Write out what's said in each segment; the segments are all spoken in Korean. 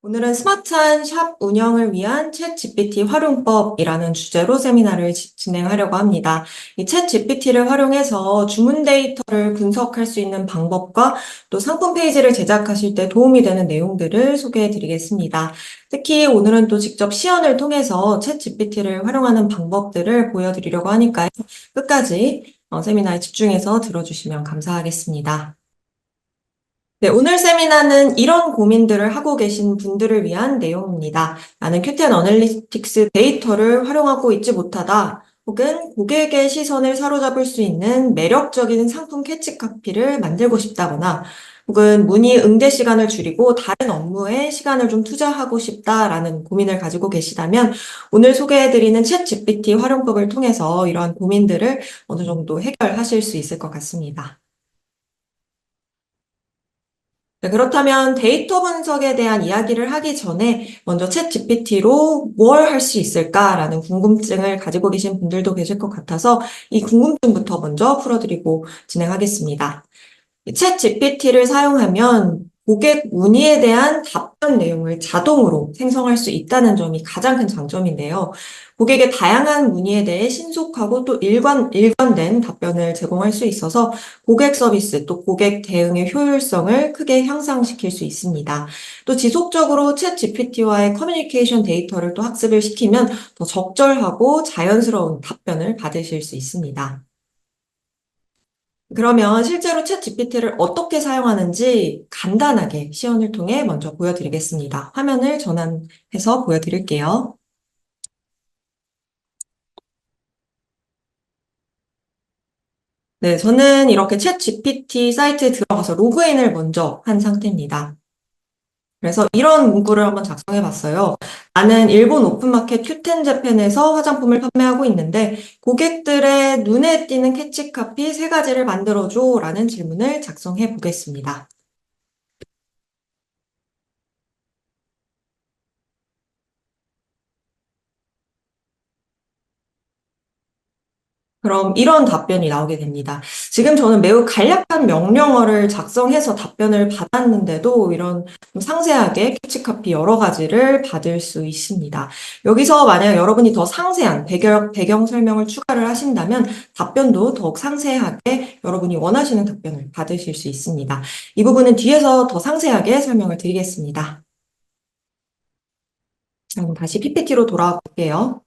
오늘은 스마트한 샵 운영을 위한 챗 GPT 활용법이라는 주제로 세미나를 진행하려고 합니다. 이 챗 GPT를 활용해서 주문 데이터를 분석할 수 있는 방법과 또 상품 페이지를 제작하실 때 도움이 되는 내용들을 소개해 드리겠습니다. 특히 오늘은 또 직접 시연을 통해서 챗 GPT를 활용하는 방법들을 보여드리려고 하니까요. 끝까지 세미나에 집중해서 들어주시면 감사하겠습니다. 네, 오늘 세미나는 이런 고민들을 하고 계신 분들을 위한 내용입니다. 나는 큐텐 어널리틱스 데이터를 활용하고 있지 못하다. 혹은 고객의 시선을 사로잡을 수 있는 매력적인 상품 캐치 카피를 만들고 싶다거나 혹은 문의 응대 시간을 줄이고 다른 업무에 시간을 좀 투자하고 싶다라는 고민을 가지고 계시다면 오늘 소개해드리는 챗 GPT 활용법을 통해서 이러한 고민들을 어느 정도 해결하실 수 있을 것 같습니다. 네, 그렇다면 데이터 분석에 대한 이야기를 하기 전에 먼저 챗 GPT로 뭘 할 수 있을까라는 궁금증을 가지고 계신 분들도 계실 것 같아서 이 궁금증부터 먼저 풀어드리고 진행하겠습니다. 챗 GPT를 사용하면 고객 문의에 대한 답변 내용을 자동으로 생성할 수 있다는 점이 가장 큰 장점인데요. 고객의 다양한 문의에 대해 신속하고 또 일관된 답변을 제공할 수 있어서 고객 서비스 또 고객 대응의 효율성을 크게 향상시킬 수 있습니다. 또 지속적으로 챗 GPT와의 커뮤니케이션 데이터를 또 학습을 시키면 더 적절하고 자연스러운 답변을 받으실 수 있습니다. 그러면 실제로 챗 GPT를 어떻게 사용하는지 간단하게 시연을 통해 먼저 보여드리겠습니다. 화면을 전환해서 보여드릴게요. 네, 저는 이렇게 챗 GPT 사이트에 들어가서 로그인을 먼저 한 상태입니다. 그래서 이런 문구를 한번 작성해 봤어요. 나는 일본 오픈마켓 큐텐 재팬에서 화장품을 판매하고 있는데 고객들의 눈에 띄는 캐치카피 3가지를 만들어줘 라는 질문을 작성해 보겠습니다. 그럼 이런 답변이 나오게 됩니다. 지금 저는 매우 간략한 명령어를 작성해서 답변을 받았는데도 이런 좀 상세하게 캐치카피 여러 가지를 받을 수 있습니다. 여기서 만약 여러분이 더 상세한 배경 설명을 추가를 하신다면 답변도 더욱 상세하게 여러분이 원하시는 답변을 받으실 수 있습니다. 이 부분은 뒤에서 더 상세하게 설명을 드리겠습니다. 그럼 다시 PPT로 돌아와 볼게요.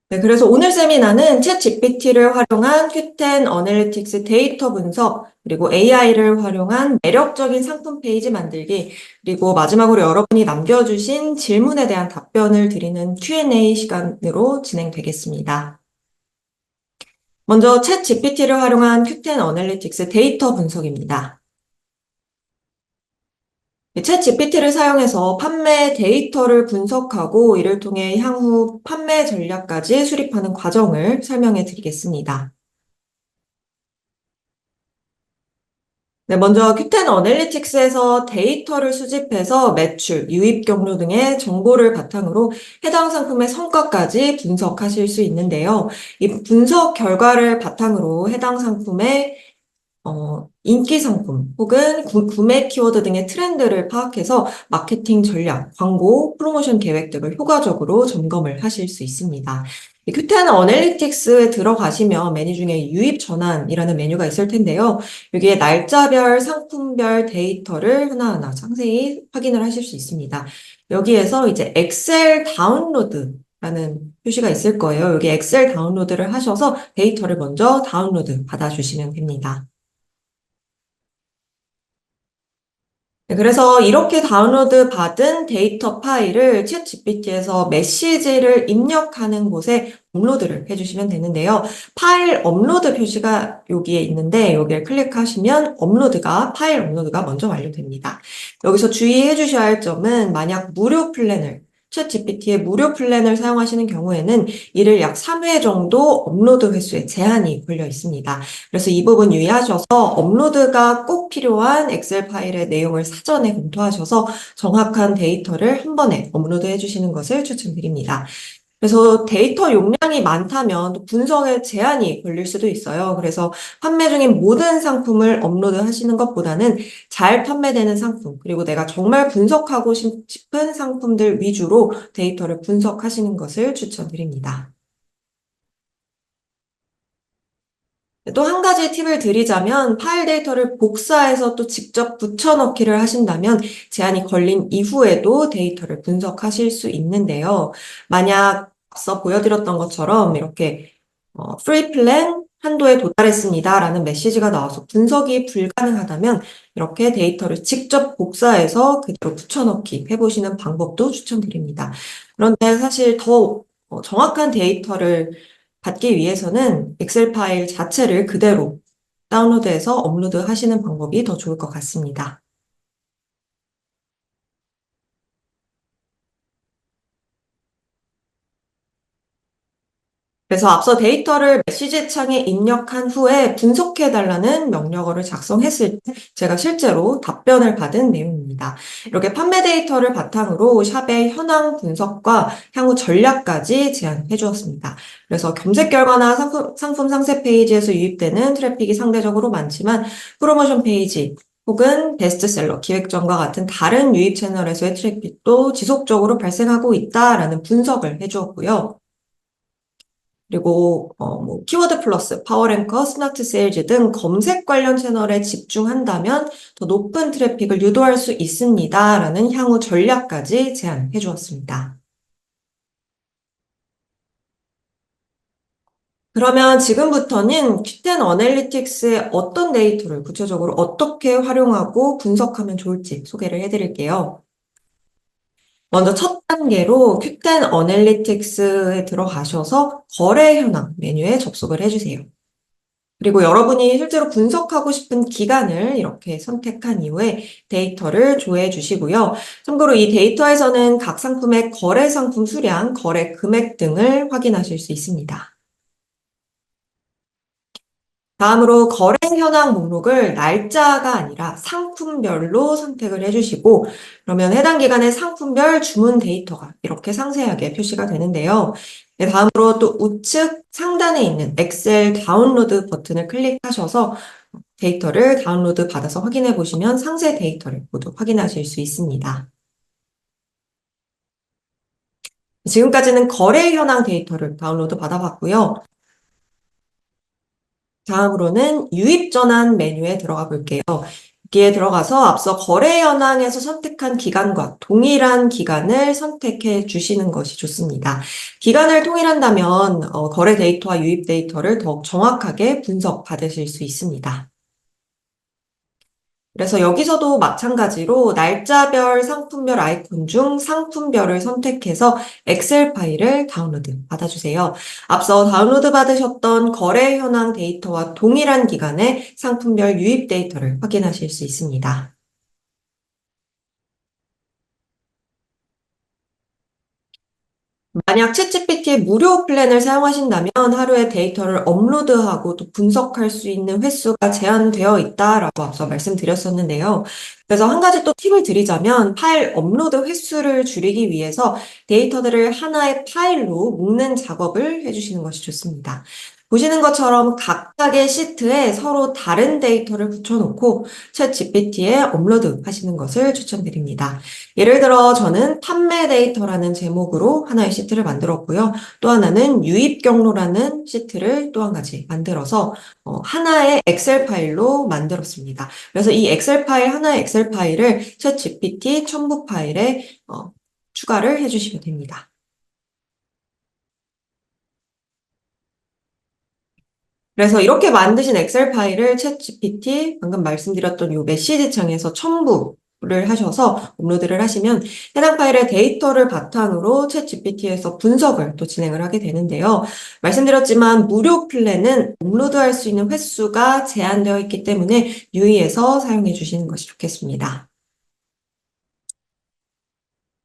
네, 그래서 오늘 세미나는 챗 GPT를 활용한 큐텐 어널리틱스 데이터 분석, 그리고 AI를 활용한 매력적인 상품 페이지 만들기, 그리고 마지막으로 여러분이 남겨주신 질문에 대한 답변을 드리는 Q&A 시간으로 진행되겠습니다. 먼저 챗 GPT를 활용한 큐텐 어널리틱스 데이터 분석입니다. 챗 GPT를 사용해서 판매 데이터를 분석하고 이를 통해 향후 판매 전략까지 수립하는 과정을 설명해 드리겠습니다. 네, 먼저 큐텐 어널리틱스에서 데이터를 수집해서 매출, 유입 경로 등의 정보를 바탕으로 해당 상품의 성과까지 분석하실 수 있는데요. 이 분석 결과를 바탕으로 해당 상품의 인기 상품 혹은 구매 키워드 등의 트렌드를 파악해서 마케팅 전략, 광고, 프로모션 계획 등을 효과적으로 점검을 하실 수 있습니다. 이 큐텐 어널리틱스에 들어가시면 메뉴 중에 유입 전환이라는 메뉴가 있을 텐데요. 여기에 날짜별, 상품별 데이터를 하나하나 상세히 확인을 하실 수 있습니다. 여기에서 이제 엑셀 다운로드 라는 표시가 있을 거예요. 여기 엑셀 다운로드를 하셔서 데이터를 먼저 다운로드 받아주시면 됩니다. 네, 그래서 이렇게 다운로드 받은 데이터 파일을 챗 GPT에서 메시지를 입력하는 곳에 업로드를 해주시면 되는데요. 파일 업로드 표시가 여기에 있는데 여기를 클릭하시면 파일 업로드가 먼저 완료됩니다. 여기서 주의해 주셔야 할 점은 만약 무료 플랜을 챗 GPT의 무료 플랜을 사용하시는 경우에는 이를 약 3회 정도 업로드 횟수에 제한이 걸려 있습니다. 그래서 이 부분 유의하셔서 업로드가 꼭 필요한 엑셀 파일의 내용을 사전에 검토하셔서 정확한 데이터를 한 번에 업로드해 주시는 것을 추천드립니다. 그래서 데이터 용량이 많다면 또 분석에 제한이 걸릴 수도 있어요. 그래서 판매 중인 모든 상품을 업로드 하시는 것보다는 잘 판매되는 상품, 그리고 내가 정말 분석하고 싶은 상품들 위주로 데이터를 분석하시는 것을 추천드립니다. 또 한 가지 팁을 드리자면 파일 데이터를 복사해서 또 직접 붙여넣기를 하신다면 제한이 걸린 이후에도 데이터를 분석하실 수 있는데요. 만약 앞서 보여드렸던 것처럼 이렇게 free plan 한도에 도달했습니다 라는 메시지가 나와서 분석이 불가능하다면 이렇게 데이터를 직접 복사해서 그대로 붙여넣기 해보시는 방법도 추천드립니다. 그런데 사실 더 정확한 데이터를 받기 위해서는 엑셀 파일 자체를 그대로 다운로드해서 업로드 하시는 방법이 더 좋을 것 같습니다. 그래서 앞서 데이터를 메시지 창에 입력한 후에 분석해달라는 명령어를 작성했을 때 제가 실제로 답변을 받은 내용입니다. 이렇게 판매 데이터를 바탕으로 샵의 현황 분석과 향후 전략까지 제안해 주었습니다. 그래서 검색 결과나 상품 상세 페이지에서 유입되는 트래픽이 상대적으로 많지만 프로모션 페이지, 혹은 베스트셀러, 기획전과 같은 다른 유입 채널에서의 트래픽도 지속적으로 발생하고 있다라는 분석을 해주었고요. 그리고 키워드 플러스, 파워랭커, 스마트 세일즈 등 검색 관련 채널에 집중한다면 더 높은 트래픽을 유도할 수 있습니다라는 향후 전략까지 제안해 주었습니다. 그러면 지금부터는 Q10 어널리틱스의 어떤 데이터를 구체적으로 어떻게 활용하고 분석하면 좋을지 소개를 해드릴게요. 먼저 첫 단계로 Q10 어널리틱스에 들어가셔서 거래 현황 메뉴에 접속을 해주세요. 그리고 여러분이 실제로 분석하고 싶은 기간을 이렇게 선택한 이후에 데이터를 조회해 주시고요. 참고로 이 데이터에서는 각 상품의 거래 상품 수량, 거래 금액 등을 확인하실 수 있습니다. 다음으로 거래 현황 목록을 날짜가 아니라 상품별로 선택을 해주시고 그러면 해당 기간의 상품별 주문 데이터가 이렇게 상세하게 표시가 되는데요. 네, 다음으로 또 우측 상단에 있는 엑셀 다운로드 버튼을 클릭하셔서 데이터를 다운로드 받아서 확인해 보시면 상세 데이터를 모두 확인하실 수 있습니다. 지금까지는 거래 현황 데이터를 다운로드 받아봤고요. 다음으로는 유입 전환 메뉴에 들어가 볼게요. 여기에 들어가서 앞서 거래 현황에서 선택한 기간과 동일한 기간을 선택해 주시는 것이 좋습니다. 기간을 통일한다면 거래 데이터와 유입 데이터를 더욱 정확하게 분석 받으실 수 있습니다. 그래서 여기서도 마찬가지로 날짜별, 상품별 아이콘 중 상품별을 선택해서 엑셀 파일을 다운로드 받아주세요. 앞서 다운로드 받으셨던 거래 현황 데이터와 동일한 기간의 상품별 유입 데이터를 확인하실 수 있습니다. 만약 챗GPT의 무료 플랜을 사용하신다면 하루에 데이터를 업로드하고 또 분석할 수 있는 횟수가 제한되어 있다라고 앞서 말씀드렸었는데요. 그래서 한 가지 또 팁을 드리자면 파일 업로드 횟수를 줄이기 위해서 데이터들을 하나의 파일로 묶는 작업을 해주시는 것이 좋습니다. 보시는 것처럼 각각의 시트에 서로 다른 데이터를 붙여놓고 챗 GPT에 업로드 하시는 것을 추천드립니다. 예를 들어 저는 판매 데이터라는 제목으로 하나의 시트를 만들었고요. 또 하나는 유입 경로라는 시트를 또 한 가지 만들어서 하나의 엑셀 파일로 만들었습니다. 그래서 이 엑셀 파일, 하나의 엑셀 파일을 챗 GPT 첨부 파일에 추가를 해주시면 됩니다. 그래서 이렇게 만드신 엑셀 파일을 챗 GPT, 방금 말씀드렸던 이 메시지 창에서 첨부를 하셔서 업로드를 하시면 해당 파일의 데이터를 바탕으로 챗 GPT에서 분석을 또 진행을 하게 되는데요. 말씀드렸지만 무료 플랜은 업로드할 수 있는 횟수가 제한되어 있기 때문에 유의해서 사용해 주시는 것이 좋겠습니다.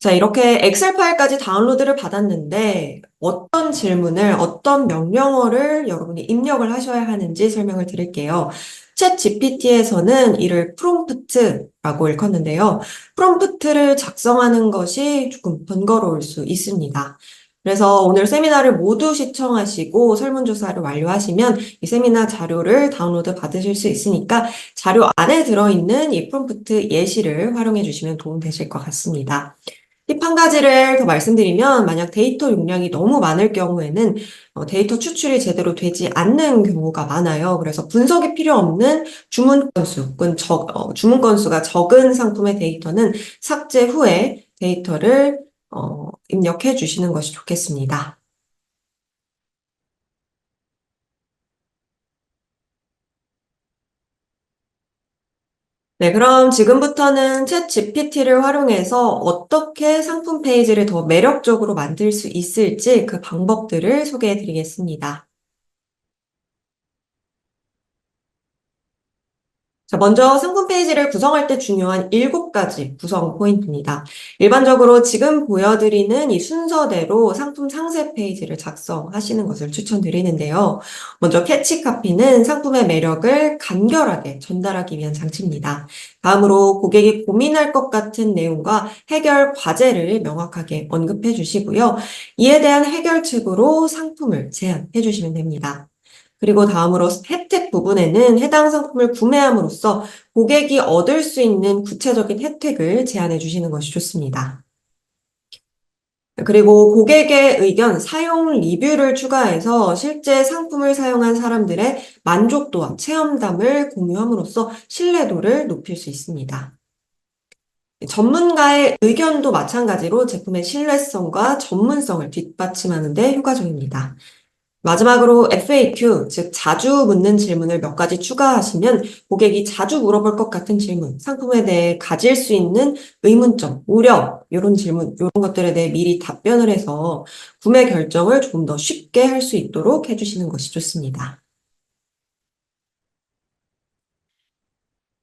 자, 이렇게 엑셀 파일까지 다운로드를 받았는데 어떤 질문을, 어떤 명령어를 여러분이 입력을 하셔야 하는지 설명을 드릴게요. 챗 GPT에서는 이를 프롬프트라고 일컫는데요. 프롬프트를 작성하는 것이 조금 번거로울 수 있습니다. 그래서 오늘 세미나를 모두 시청하시고 설문조사를 완료하시면 이 세미나 자료를 다운로드 받으실 수 있으니까 자료 안에 들어있는 이 프롬프트 예시를 활용해 주시면 도움 되실 것 같습니다. 팁 한 가지를 더 말씀드리면 만약 데이터 용량이 너무 많을 경우에는 데이터 추출이 제대로 되지 않는 경우가 많아요. 그래서 분석이 필요 없는 주문 건수, 혹은 주문 건수가 적은 상품의 데이터는 삭제 후에 데이터를 입력해 주시는 것이 좋겠습니다. 네, 그럼 지금부터는 챗 GPT를 활용해서 어떻게 상품 페이지를 더 매력적으로 만들 수 있을지 그 방법들을 소개해 드리겠습니다. 자, 먼저 상품 페이지를 구성할 때 중요한 7가지 구성 포인트입니다. 일반적으로 지금 보여드리는 이 순서대로 상품 상세 페이지를 작성하시는 것을 추천드리는데요. 먼저 캐치 카피는 상품의 매력을 간결하게 전달하기 위한 장치입니다. 다음으로 고객이 고민할 것 같은 내용과 해결 과제를 명확하게 언급해 주시고요. 이에 대한 해결책으로 상품을 제안해 주시면 됩니다. 그리고 다음으로 혜택 부분에는 해당 상품을 구매함으로써 고객이 얻을 수 있는 구체적인 혜택을 제안해 주시는 것이 좋습니다. 그리고 고객의 의견, 사용 리뷰를 추가해서 실제 상품을 사용한 사람들의 만족도와 체험담을 공유함으로써 신뢰도를 높일 수 있습니다. 전문가의 의견도 마찬가지로 제품의 신뢰성과 전문성을 뒷받침하는 데 효과적입니다. 마지막으로 FAQ, 즉 자주 묻는 질문을 몇 가지 추가하시면 고객이 자주 물어볼 것 같은 질문, 상품에 대해 가질 수 있는 의문점, 우려, 이런 질문, 이런 것들에 대해 미리 답변을 해서 구매 결정을 조금 더 쉽게 할 수 있도록 해주시는 것이 좋습니다.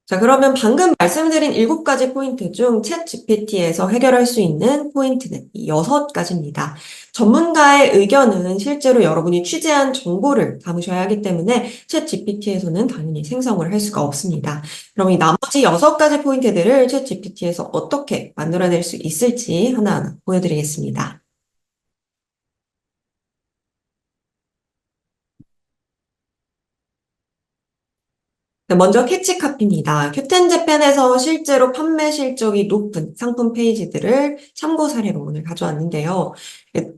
자, 그러면 방금 말씀드린 7가지 포인트 중 챗 GPT에서 해결할 수 있는 포인트는 이 6가지입니다. 전문가의 의견은 실제로 여러분이 취재한 정보를 담으셔야 하기 때문에 챗 GPT에서는 당연히 생성을 할 수가 없습니다. 그럼 이 나머지 6가지 포인트들을 챗 GPT에서 어떻게 만들어낼 수 있을지 하나하나 보여드리겠습니다. 네, 먼저 캐치 카피입니다. 큐텐 재팬에서 실제로 판매 실적이 높은 상품 페이지들을 참고 사례로 오늘 가져왔는데요.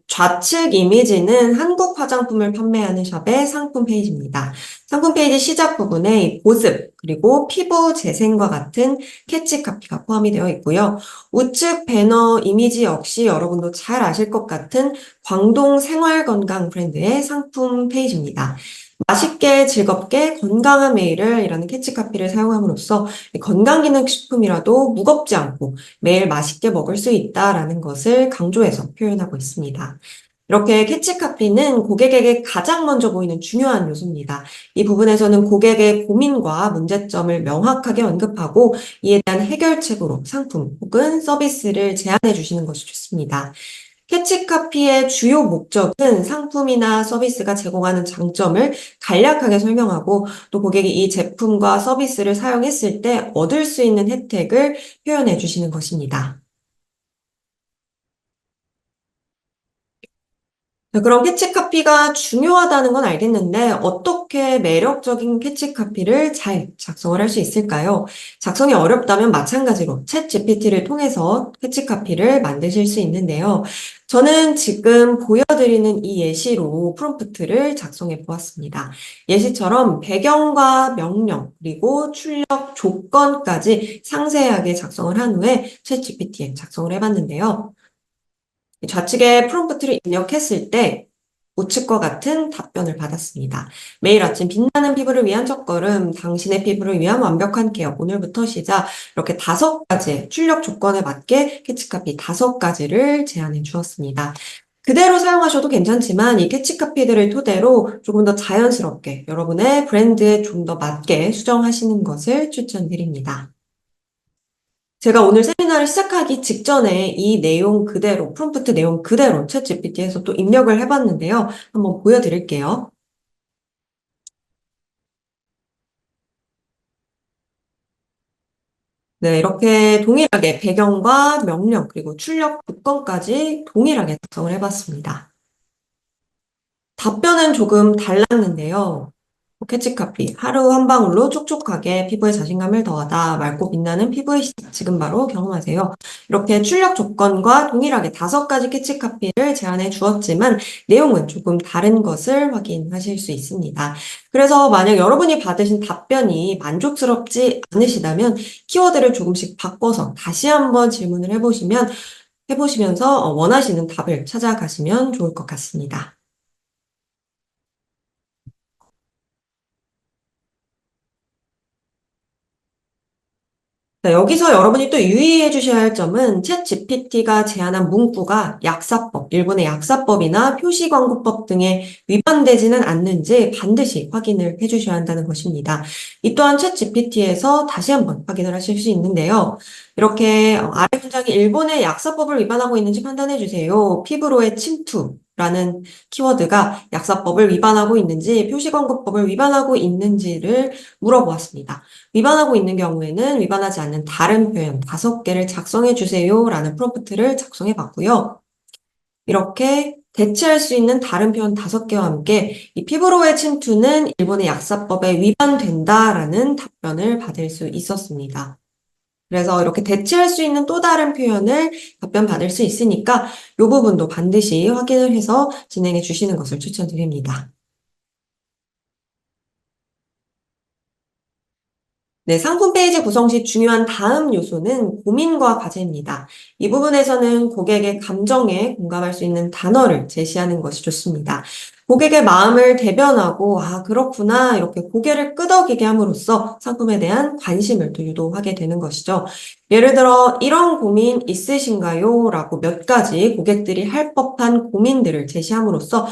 좌측 이미지는 한국 화장품을 판매하는 샵의 상품 페이지입니다. 상품 페이지 시작 부분에 이 보습, 그리고 피부 재생과 같은 캐치 카피가 포함이 되어 있고요. 우측 배너 이미지 역시 여러분도 잘 아실 것 같은 광동 생활건강 브랜드의 상품 페이지입니다. 맛있게 즐겁게 건강한 매일을 이라는 캐치카피를 사용함으로써 건강기능식품이라도 무겁지 않고 매일 맛있게 먹을 수 있다라는 것을 강조해서 표현하고 있습니다. 이렇게 캐치카피는 고객에게 가장 먼저 보이는 중요한 요소입니다. 이 부분에서는 고객의 고민과 문제점을 명확하게 언급하고 이에 대한 해결책으로 상품 혹은 서비스를 제안해 주시는 것이 좋습니다. 캐치카피의 주요 목적은 상품이나 서비스가 제공하는 장점을 간략하게 설명하고 또 고객이 이 제품과 서비스를 사용했을 때 얻을 수 있는 혜택을 표현해 주시는 것입니다. 네, 그럼 캐치카피가 중요하다는 건 알겠는데 어떻게 매력적인 캐치카피를 잘 작성을 할 수 있을까요? 작성이 어렵다면 마찬가지로 챗 GPT를 통해서 캐치카피를 만드실 수 있는데요. 저는 지금 보여드리는 이 예시로 프롬프트를 작성해 보았습니다. 예시처럼 배경과 명령 그리고 출력 조건까지 상세하게 작성을 한 후에 챗 GPT에 작성을 해봤는데요. 좌측에 프롬프트를 입력했을 때 우측과 같은 답변을 받았습니다. 매일 아침 빛나는 피부를 위한 첫걸음, 당신의 피부를 위한 완벽한 케어, 오늘부터 시작. 이렇게 5가지의 출력 조건에 맞게 캐치카피 5가지를 제안해 주었습니다. 그대로 사용하셔도 괜찮지만 이 캐치카피들을 토대로 조금 더 자연스럽게 여러분의 브랜드에 좀 더 맞게 수정하시는 것을 추천드립니다. 제가 오늘 세미나를 시작하기 직전에 이 내용 그대로, 프롬프트 내용 그대로 챗 GPT에서 또 입력을 해봤는데요. 한번 보여드릴게요. 네, 이렇게 동일하게 배경과 명령, 그리고 출력 조건까지 동일하게 작성을 해봤습니다. 답변은 조금 달랐는데요. 캐치커피, 하루 한 방울로 촉촉하게 피부에 자신감을 더하다. 맑고 빛나는 피부의 시작, 지금 바로 경험하세요. 이렇게 출력 조건과 동일하게 5가지 캐치커피를 제안해 주었지만 내용은 조금 다른 것을 확인하실 수 있습니다. 그래서 만약 여러분이 받으신 답변이 만족스럽지 않으시다면 키워드를 조금씩 바꿔서 다시 한번 질문을 해보시면서 원하시는 답을 찾아가시면 좋을 것 같습니다. 자, 여기서 여러분이 또 유의해 주셔야 할 점은 챗 GPT가 제안한 문구가 약사법, 일본의 약사법이나 표시광고법 등에 위반되지는 않는지 반드시 확인을 해 주셔야 한다는 것입니다. 이 또한 챗 GPT에서 다시 한번 확인을 하실 수 있는데요. 이렇게 아래 문장이 일본의 약사법을 위반하고 있는지 판단해 주세요. 피부로의 침투라는 키워드가 약사법을 위반하고 있는지 표시광고법을 위반하고 있는지를 물어보았습니다. 위반하고 있는 경우에는 위반하지 않는 다른 표현 5개를 작성해 주세요라는 프롬프트를 작성해 봤고요. 이렇게 대체할 수 있는 다른 표현 5개와 함께 이 피부로의 침투는 일본의 약사법에 위반된다라는 답변을 받을 수 있었습니다. 그래서 이렇게 대체할 수 있는 또 다른 표현을 답변 받을 수 있으니까 이 부분도 반드시 확인을 해서 진행해 주시는 것을 추천드립니다. 네, 상품 페이지 구성 시 중요한 다음 요소는 고민과 과제입니다. 이 부분에서는 고객의 감정에 공감할 수 있는 단어를 제시하는 것이 좋습니다. 고객의 마음을 대변하고, 아, 그렇구나, 이렇게 고개를 끄덕이게 함으로써 상품에 대한 관심을 또 유도하게 되는 것이죠. 예를 들어, 이런 고민 있으신가요? 라고 몇 가지 고객들이 할 법한 고민들을 제시함으로써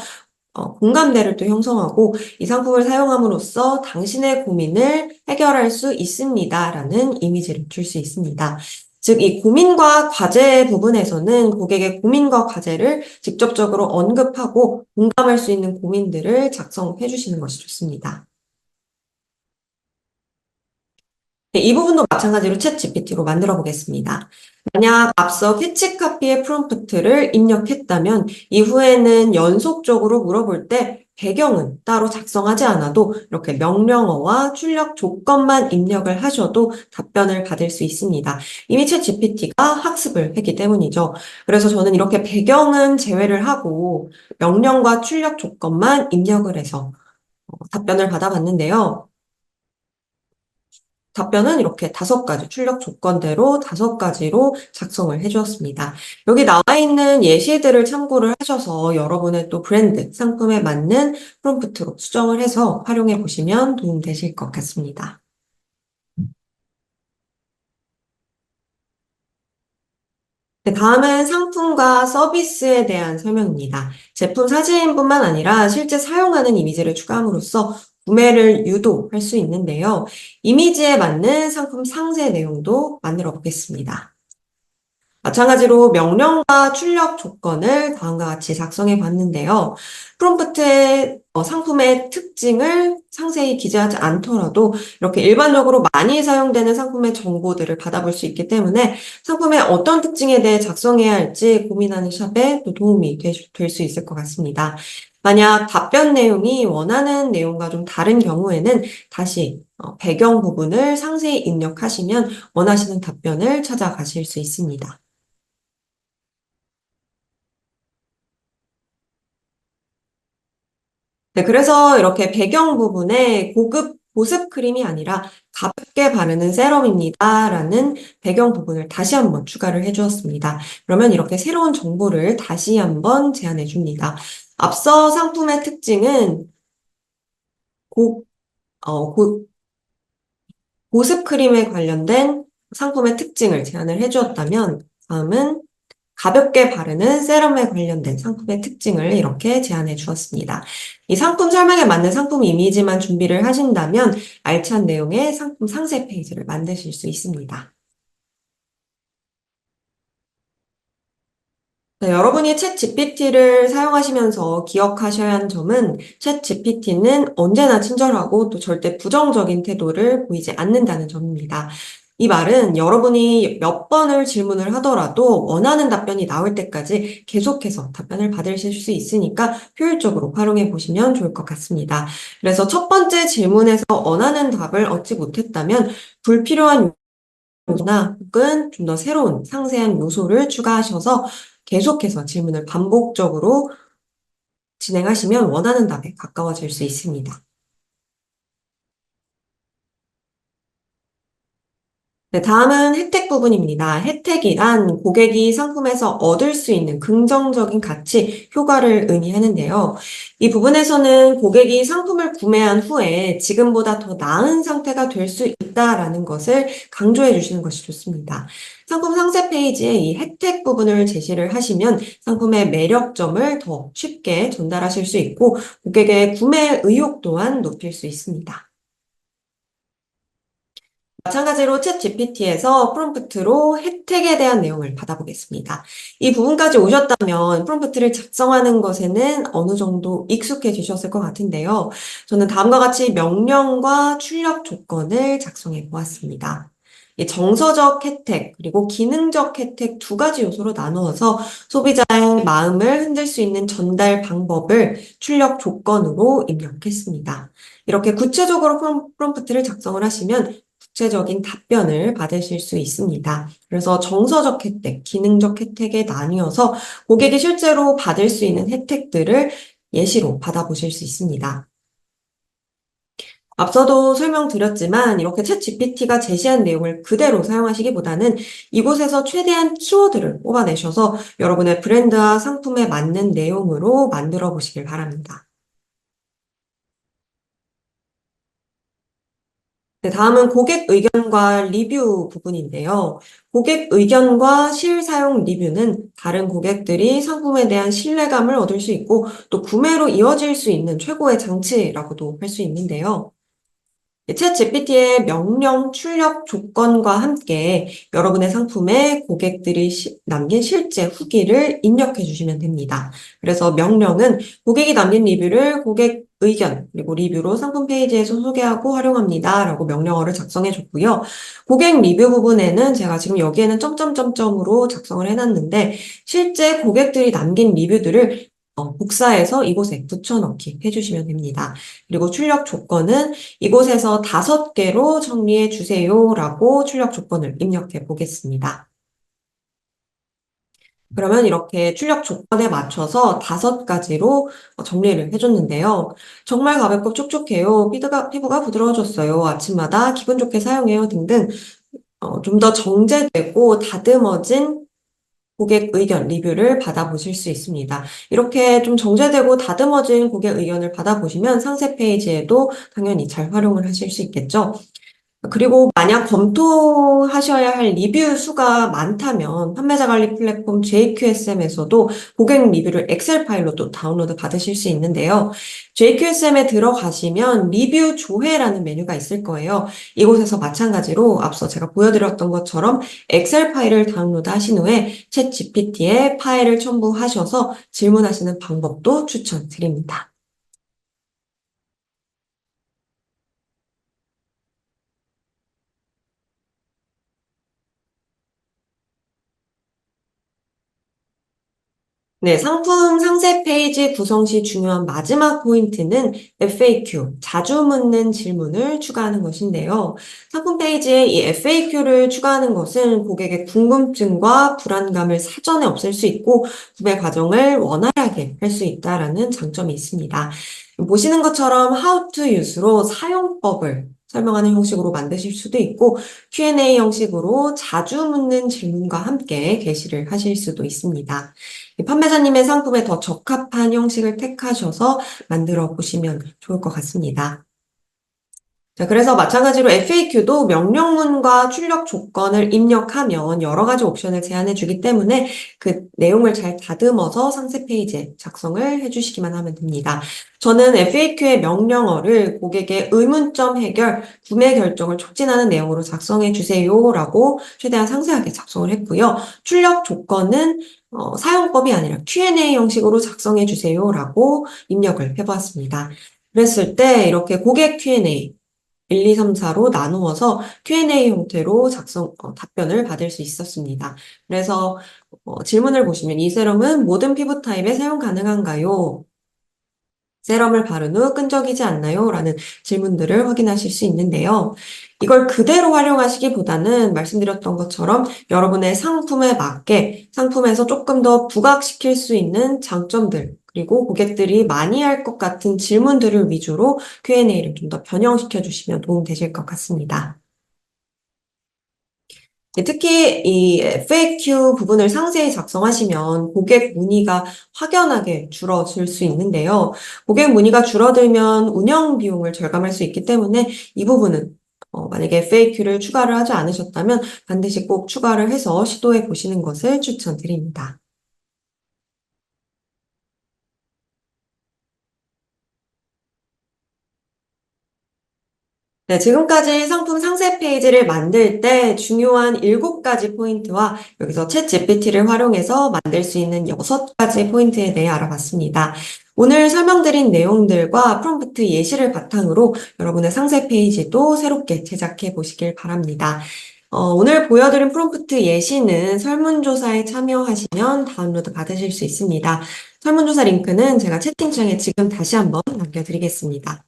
공감대를 또 형성하고 이 상품을 사용함으로써 당신의 고민을 해결할 수 있습니다라는 이미지를 줄 수 있습니다. 즉, 이 고민과 과제 부분에서는 고객의 고민과 과제를 직접적으로 언급하고 공감할 수 있는 고민들을 작성해 주시는 것이 좋습니다. 네, 이 부분도 마찬가지로 챗 GPT로 만들어 보겠습니다. 만약 앞서 캐치카피의 프롬프트를 입력했다면 이후에는 연속적으로 물어볼 때 배경은 따로 작성하지 않아도 이렇게 명령어와 출력 조건만 입력을 하셔도 답변을 받을 수 있습니다. 이미 챗 GPT가 학습을 했기 때문이죠. 그래서 저는 이렇게 배경은 제외를 하고 명령과 출력 조건만 입력을 해서 답변을 받아봤는데요. 답변은 이렇게 5가지, 출력 조건대로 5가지로 작성을 해주었습니다. 여기 나와 있는 예시들을 참고를 하셔서 여러분의 또 브랜드, 상품에 맞는 프롬프트로 수정을 해서 활용해 보시면 도움 되실 것 같습니다. 네, 다음은 상품과 서비스에 대한 설명입니다. 제품 사진뿐만 아니라 실제 사용하는 이미지를 추가함으로써 구매를 유도할 수 있는데요. 이미지에 맞는 상품 상세 내용도 만들어 보겠습니다. 마찬가지로 명령과 출력 조건을 다음과 같이 작성해 봤는데요. 프롬프트에 상품의 특징을 상세히 기재하지 않더라도 이렇게 일반적으로 많이 사용되는 상품의 정보들을 받아볼 수 있기 때문에 상품의 어떤 특징에 대해 작성해야 할지 고민하는 샵에 또 도움이 될 수 있을 것 같습니다. 만약 답변 내용이 원하는 내용과 좀 다른 경우에는 다시 배경 부분을 상세히 입력하시면 원하시는 답변을 찾아가실 수 있습니다. 네, 그래서 이렇게 배경 부분에 고급 보습 크림이 아니라 가볍게 바르는 세럼입니다라는 배경 부분을 다시 한번 추가를 해주었습니다. 그러면 이렇게 새로운 정보를 다시 한번 제안해 줍니다. 앞서 상품의 특징은 고, 어, 고, 보습 크림에 관련된 상품의 특징을 제안을 해주었다면 다음은 가볍게 바르는 세럼에 관련된 상품의 특징을 이렇게 제안해 주었습니다. 이 상품 설명에 맞는 상품 이미지만 준비를 하신다면 알찬 내용의 상품 상세 페이지를 만드실 수 있습니다. 네, 여러분이 챗 GPT를 사용하시면서 기억하셔야 하는 점은 챗 GPT는 언제나 친절하고 또 절대 부정적인 태도를 보이지 않는다는 점입니다. 이 말은 여러분이 몇 번을 질문을 하더라도 원하는 답변이 나올 때까지 계속해서 답변을 받으실 수 있으니까 효율적으로 활용해 보시면 좋을 것 같습니다. 그래서 첫 번째 질문에서 원하는 답을 얻지 못했다면 불필요한 요소나 혹은 좀 더 새로운 상세한 요소를 추가하셔서 계속해서 질문을 반복적으로 진행하시면 원하는 답에 가까워질 수 있습니다. 네, 다음은 혜택 부분입니다. 혜택이란 고객이 상품에서 얻을 수 있는 긍정적인 가치, 효과를 의미하는데요. 이 부분에서는 고객이 상품을 구매한 후에 지금보다 더 나은 상태가 될 수 있다라는 것을 강조해 주시는 것이 좋습니다. 상품 상세 페이지에 이 혜택 부분을 제시를 하시면 상품의 매력점을 더 쉽게 전달하실 수 있고 고객의 구매 의욕 또한 높일 수 있습니다. 마찬가지로 챗 GPT에서 프롬프트로 혜택에 대한 내용을 받아보겠습니다. 이 부분까지 오셨다면 프롬프트를 작성하는 것에는 어느 정도 익숙해지셨을 것 같은데요. 저는 다음과 같이 명령과 출력 조건을 작성해 보았습니다. 이 정서적 혜택, 그리고 기능적 혜택 두 가지 요소로 나누어서 소비자의 마음을 흔들 수 있는 전달 방법을 출력 조건으로 입력했습니다. 이렇게 구체적으로 프롬프트를 작성을 하시면 구체적인 답변을 받으실 수 있습니다. 그래서 정서적 혜택, 기능적 혜택에 나뉘어서 고객이 실제로 받을 수 있는 혜택들을 예시로 받아보실 수 있습니다. 앞서도 설명드렸지만 이렇게 챗 GPT가 제시한 내용을 그대로 사용하시기보다는 이곳에서 최대한 키워드를 뽑아내셔서 여러분의 브랜드와 상품에 맞는 내용으로 만들어 보시길 바랍니다. 네, 다음은 고객 의견과 리뷰 부분인데요. 고객 의견과 실사용 리뷰는 다른 고객들이 상품에 대한 신뢰감을 얻을 수 있고 또 구매로 이어질 수 있는 최고의 장치라고도 할 수 있는데요. 챗 GPT의 명령 출력 조건과 함께 여러분의 상품에 고객들이 남긴 실제 후기를 입력해 주시면 됩니다. 그래서 명령은 고객이 남긴 리뷰를 고객 의견 그리고 리뷰로 상품 페이지에서 소개하고 활용합니다. 라고 명령어를 작성해 줬고요. 고객 리뷰 부분에는 제가 지금 여기에는 점점점점으로 작성을 해놨는데 실제 고객들이 남긴 리뷰들을 복사해서 이곳에 붙여넣기 해주시면 됩니다. 그리고 출력 조건은 이곳에서 5개로 정리해 주세요라고 출력 조건을 입력해 보겠습니다. 그러면 이렇게 출력 조건에 맞춰서 5가지로 정리를 해줬는데요. 정말 가볍고 촉촉해요. 피부가 부드러워졌어요. 아침마다 기분 좋게 사용해요. 등등 좀 더 정제되고 다듬어진 고객 의견 리뷰를 받아보실 수 있습니다. 이렇게 좀 정제되고 다듬어진 고객 의견을 받아보시면 상세 페이지에도 당연히 잘 활용을 하실 수 있겠죠. 그리고 만약 검토하셔야 할 리뷰 수가 많다면 판매자 관리 플랫폼 JQSM에서도 고객 리뷰를 엑셀 파일로 또 다운로드 받으실 수 있는데요. JQSM에 들어가시면 리뷰 조회라는 메뉴가 있을 거예요. 이곳에서 마찬가지로 앞서 제가 보여드렸던 것처럼 엑셀 파일을 다운로드 하신 후에 챗 GPT에 파일을 첨부하셔서 질문하시는 방법도 추천드립니다. 네, 상품 상세 페이지 구성 시 중요한 마지막 포인트는 FAQ, 자주 묻는 질문을 추가하는 것인데요. 상품 페이지에 이 FAQ를 추가하는 것은 고객의 궁금증과 불안감을 사전에 없앨 수 있고 구매 과정을 원활하게 할 수 있다라는 장점이 있습니다. 보시는 것처럼 How to use로 사용법을 설명하는 형식으로 만드실 수도 있고 Q&A 형식으로 자주 묻는 질문과 함께 게시를 하실 수도 있습니다. 판매자님의 상품에 더 적합한 형식을 택하셔서 만들어 보시면 좋을 것 같습니다. 자, 그래서 마찬가지로 FAQ도 명령문과 출력 조건을 입력하면 여러 가지 옵션을 제안해 주기 때문에 그 내용을 잘 다듬어서 상세 페이지에 작성을 해주시기만 하면 됩니다. 저는 FAQ의 명령어를 고객의 의문점 해결, 구매 결정을 촉진하는 내용으로 작성해 주세요라고 최대한 상세하게 작성을 했고요. 출력 조건은 사용법이 아니라 Q&A 형식으로 작성해 주세요라고 입력을 해보았습니다. 그랬을 때 이렇게 고객 Q&A 1, 2, 3, 4로 나누어서 Q&A 형태로 답변을 받을 수 있었습니다. 그래서 질문을 보시면 이 세럼은 모든 피부 타입에 사용 가능한가요? 세럼을 바른 후 끈적이지 않나요? 라는 질문들을 확인하실 수 있는데요. 이걸 그대로 활용하시기보다는 말씀드렸던 것처럼 여러분의 상품에 맞게 상품에서 조금 더 부각시킬 수 있는 장점들, 그리고 고객들이 많이 할 것 같은 질문들을 위주로 Q&A를 좀 더 변형시켜 주시면 도움 되실 것 같습니다. 특히 이 FAQ 부분을 상세히 작성하시면 고객 문의가 확연하게 줄어들 수 있는데요. 고객 문의가 줄어들면 운영 비용을 절감할 수 있기 때문에 이 부분은 만약에 FAQ를 추가를 하지 않으셨다면 반드시 꼭 추가를 해서 시도해 보시는 것을 추천드립니다. 네, 지금까지 상품 상세 페이지를 만들 때 중요한 7가지 포인트와 여기서 챗 GPT를 활용해서 만들 수 있는 6가지 포인트에 대해 알아봤습니다. 오늘 설명드린 내용들과 프롬프트 예시를 바탕으로 여러분의 상세 페이지도 새롭게 제작해 보시길 바랍니다. 오늘 보여드린 프롬프트 예시는 설문조사에 참여하시면 다운로드 받으실 수 있습니다. 설문조사 링크는 제가 채팅창에 지금 다시 한번 남겨드리겠습니다.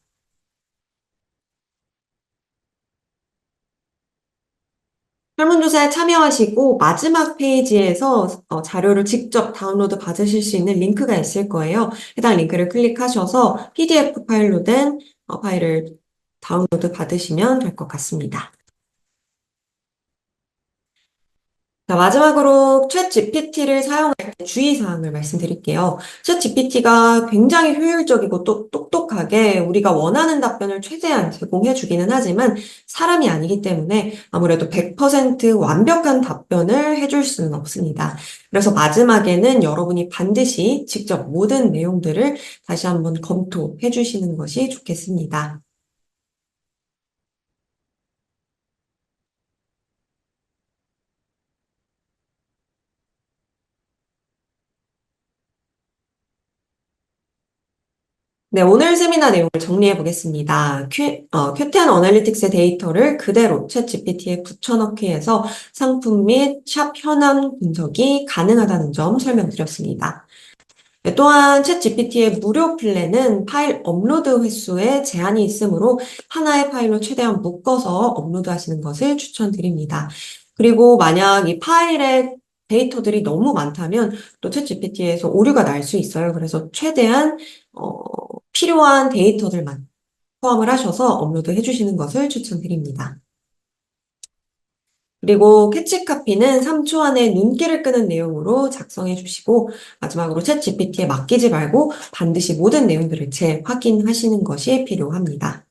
설문조사에 참여하시고 마지막 페이지에서 자료를 직접 다운로드 받으실 수 있는 링크가 있을 거예요. 해당 링크를 클릭하셔서 PDF 파일로 된 파일을 다운로드 받으시면 될 것 같습니다. 자, 마지막으로 챗 GPT를 사용할 때 주의사항을 말씀드릴게요. 챗 GPT가 굉장히 효율적이고 또 똑똑하게 우리가 원하는 답변을 최대한 제공해 주기는 하지만 사람이 아니기 때문에 아무래도 100% 완벽한 답변을 해줄 수는 없습니다. 그래서 마지막에는 여러분이 반드시 직접 모든 내용들을 다시 한번 검토해 주시는 것이 좋겠습니다. 네, 오늘 세미나 내용을 정리해 보겠습니다. 큐티안 어널리틱스의 데이터를 그대로 챗 GPT에 붙여넣기 해서 상품 및 샵 현황 분석이 가능하다는 점 설명드렸습니다. 네, 또한 챗 GPT의 무료 플랜은 파일 업로드 횟수에 제한이 있으므로 하나의 파일로 최대한 묶어서 업로드 하시는 것을 추천드립니다. 그리고 만약 이 파일에 데이터들이 너무 많다면 또 챗 GPT에서 오류가 날 수 있어요. 그래서 최대한 필요한 데이터들만 포함을 하셔서 업로드 해주시는 것을 추천드립니다. 그리고 캐치 카피는 3초 안에 눈길을 끄는 내용으로 작성해 주시고 마지막으로 챗 GPT에 맡기지 말고 반드시 모든 내용들을 재확인하시는 것이 필요합니다.